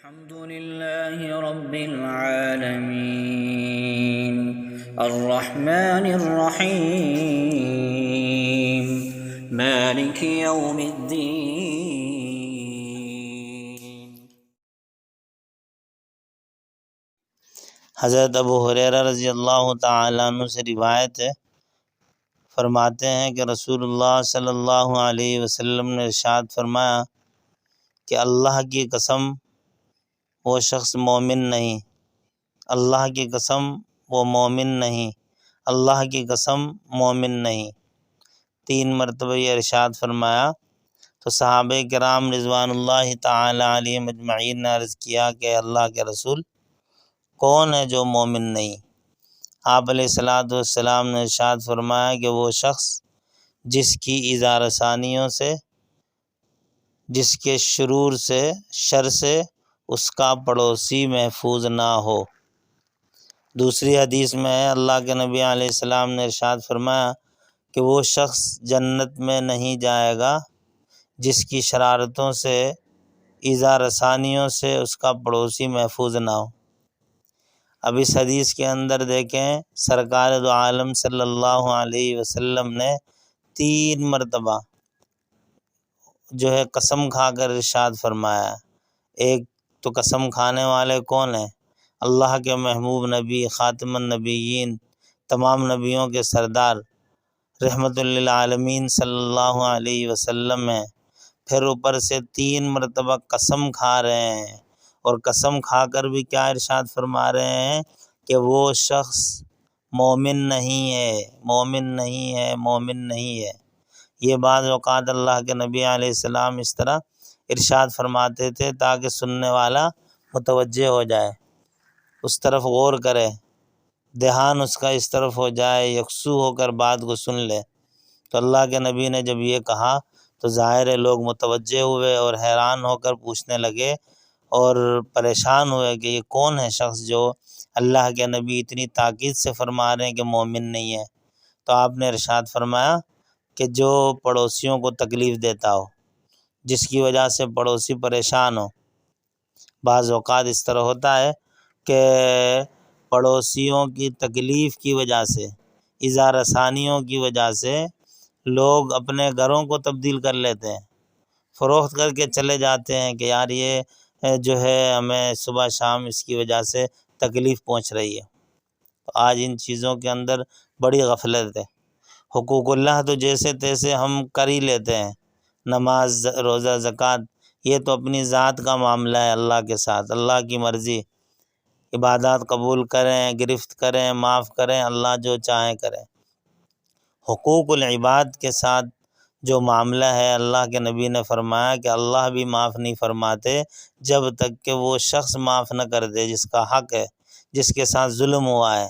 الحمد لله رب العالمين الرحمن الرحيم مالك يوم الدين۔ حضرت ابو ہریرہ رضی اللہ تعالیٰ عنہ سے روایت ہے، فرماتے ہیں کہ رسول اللہ صلی اللہ علیہ وسلم نے ارشاد فرمایا کہ اللہ کی قسم وہ شخص مومن نہیں، اللہ کی قسم وہ مومن نہیں، اللہ کی قسم مومن نہیں۔ 3 مرتبہ یہ ارشاد فرمایا تو صحابہ کرام رضوان اللہ تعالی علیہم اجمعین نے عرض کیا کہ اللہ کے رسول کون ہے جو مومن نہیں؟ آپ علیہ السلام نے ارشاد فرمایا کہ وہ شخص جس کی ایذا رسانیوں سے، جس کے شرور سے، شر سے اس کا پڑوسی محفوظ نہ ہو۔ دوسری حدیث میں ہے اللہ کے نبی علیہ السلام نے ارشاد فرمایا کہ وہ شخص جنت میں نہیں جائے گا جس کی شرارتوں سے، ایذا رسانیوں سے اس کا پڑوسی محفوظ نہ ہو۔ اب اس حدیث کے اندر دیکھیں سرکار دو عالم صلی اللہ علیہ وسلم نے 3 مرتبہ جو ہے قسم کھا کر ارشاد فرمایا۔ ایک تو قسم کھانے والے کون ہیں؟ اللہ کے محبوب نبی، خاتم النبیین، تمام نبیوں کے سردار، رحمت للعالمین صلی اللہ علیہ وسلم ہیں۔ پھر اوپر سے 3 مرتبہ قسم کھا رہے ہیں، اور قسم کھا کر بھی کیا ارشاد فرما رہے ہیں کہ وہ شخص مومن نہیں ہے، مومن نہیں ہے، مومن نہیں ہے۔ یہ بعض اوقات اللہ کے نبی علیہ السلام اس طرح ارشاد فرماتے تھے تاکہ سننے والا متوجہ ہو جائے، اس طرف غور کرے، دھیان اس کا اس طرف ہو جائے، یکسو ہو کر بات کو سن لے۔ تو اللہ کے نبی نے جب یہ کہا تو ظاہر ہے لوگ متوجہ ہوئے اور حیران ہو کر پوچھنے لگے اور پریشان ہوئے کہ یہ کون ہے شخص جو اللہ کے نبی اتنی تاکید سے فرما رہے ہیں کہ مومن نہیں ہے۔ تو آپ نے ارشاد فرمایا کہ جو پڑوسیوں کو تکلیف دیتا ہو، جس کی وجہ سے پڑوسی پریشان ہو۔ بعض اوقات اس طرح ہوتا ہے کہ پڑوسیوں کی تکلیف کی وجہ سے، ایذا رسانیوں کی وجہ سے لوگ اپنے گھروں کو تبدیل کر لیتے ہیں، فروخت کر کے چلے جاتے ہیں کہ یار یہ جو ہے ہمیں صبح شام اس کی وجہ سے تکلیف پہنچ رہی ہے۔ تو آج ان چیزوں کے اندر بڑی غفلت ہے۔ حقوق اللہ تو جیسے تیسے ہم کر ہی لیتے ہیں، نماز، روزہ، زکوٰۃ، یہ تو اپنی ذات کا معاملہ ہے اللہ کے ساتھ، اللہ کی مرضی، عبادات قبول کریں، گرفت کریں، معاف کریں، اللہ جو چاہیں کریں۔ حقوق العباد کے ساتھ جو معاملہ ہے، اللہ کے نبی نے فرمایا کہ اللہ بھی معاف نہیں فرماتے جب تک کہ وہ شخص معاف نہ کر دے جس کا حق ہے، جس کے ساتھ ظلم ہوا ہے۔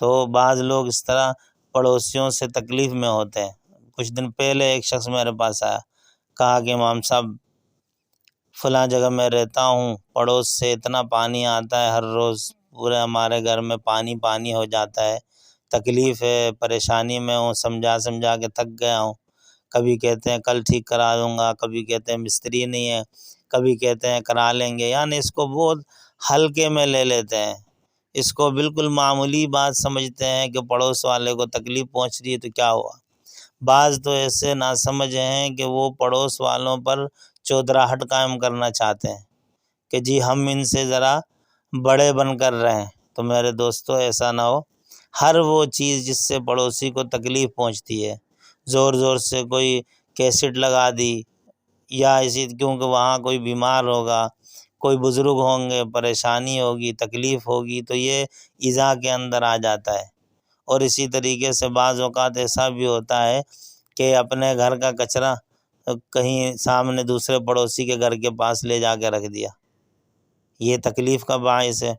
تو بعض لوگ اس طرح پڑوسیوں سے تکلیف میں ہوتے ہیں۔ کچھ دن پہلے ایک شخص میرے پاس آیا، کہا کہ امام صاحب فلاں جگہ میں رہتا ہوں، پڑوس سے اتنا پانی آتا ہے، ہر روز پورے ہمارے گھر میں پانی پانی ہو جاتا ہے، تکلیف ہے، پریشانی میں ہوں، سمجھا سمجھا کے تھک گیا ہوں۔ کبھی کہتے ہیں کل ٹھیک کرا دوں گا، کبھی کہتے ہیں مستری نہیں ہے، کبھی کہتے ہیں کرا لیں گے، یعنی اس کو بہت ہلکے میں لے لیتے ہیں، اس کو بالکل معمولی بات سمجھتے ہیں کہ پڑوس والے کو تکلیف پہنچ رہی ہے تو کیا ہوا۔ بعض تو ایسے ناسمجھ ہیں کہ وہ پڑوس والوں پر چودراہٹ قائم کرنا چاہتے ہیں کہ جی ہم ان سے ذرا بڑے بن کر رہیں۔ تو میرے دوستو ایسا نہ ہو۔ ہر وہ چیز جس سے پڑوسی کو تکلیف پہنچتی ہے، زور زور سے کوئی کیسٹ لگا دی، یا اسی کیونکہ وہاں کوئی بیمار ہوگا، کوئی بزرگ ہوں گے، پریشانی ہوگی، تکلیف ہوگی، تو یہ ایذا کے اندر آ جاتا ہے۔ اور اسی طریقے سے بعض اوقات ایسا بھی ہوتا ہے کہ اپنے گھر کا کچرا کہیں سامنے دوسرے پڑوسی کے گھر کے پاس لے جا کے رکھ دیا، یہ تکلیف کا باعث ہے۔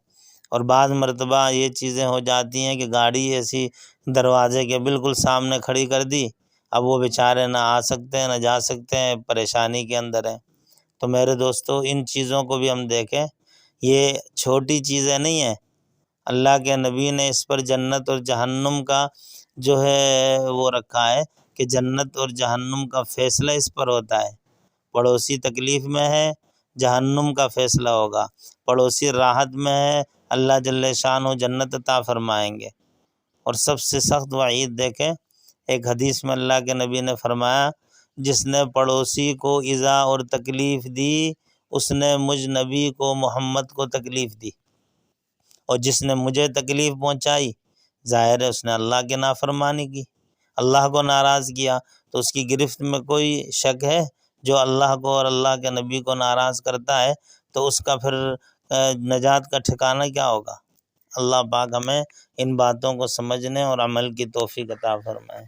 اور بعض مرتبہ یہ چیزیں ہو جاتی ہیں کہ گاڑی ایسی دروازے کے بالکل سامنے کھڑی کر دی، اب وہ بیچارے نہ آ سکتے ہیں نہ جا سکتے ہیں، پریشانی کے اندر ہیں۔ تو میرے دوستو ان چیزوں کو بھی ہم دیکھیں، یہ چھوٹی چیزیں نہیں ہیں۔ اللہ کے نبی نے اس پر جنت اور جہنم کا جو ہے وہ رکھا ہے کہ جنت اور جہنم کا فیصلہ اس پر ہوتا ہے۔ پڑوسی تکلیف میں ہے، جہنم کا فیصلہ ہوگا، پڑوسی راحت میں ہے، اللہ جل شانہ جنت عطا فرمائیں گے۔ اور سب سے سخت وعید دیکھیں، ایک حدیث میں اللہ کے نبی نے فرمایا، جس نے پڑوسی کو ایذا اور تکلیف دی اس نے مجھ نبی کو محمد کو تکلیف دی، اور جس نے مجھے تکلیف پہنچائی ظاہر ہے اس نے اللہ کی نافرمانی کی، اللہ کو ناراض کیا۔ تو اس کی گرفت میں کوئی شک ہے؟ جو اللہ کو اور اللہ کے نبی کو ناراض کرتا ہے تو اس کا پھر نجات کا ٹھکانہ کیا ہوگا؟ اللہ پاک ہمیں ان باتوں کو سمجھنے اور عمل کی توفیق عطا فرمائے۔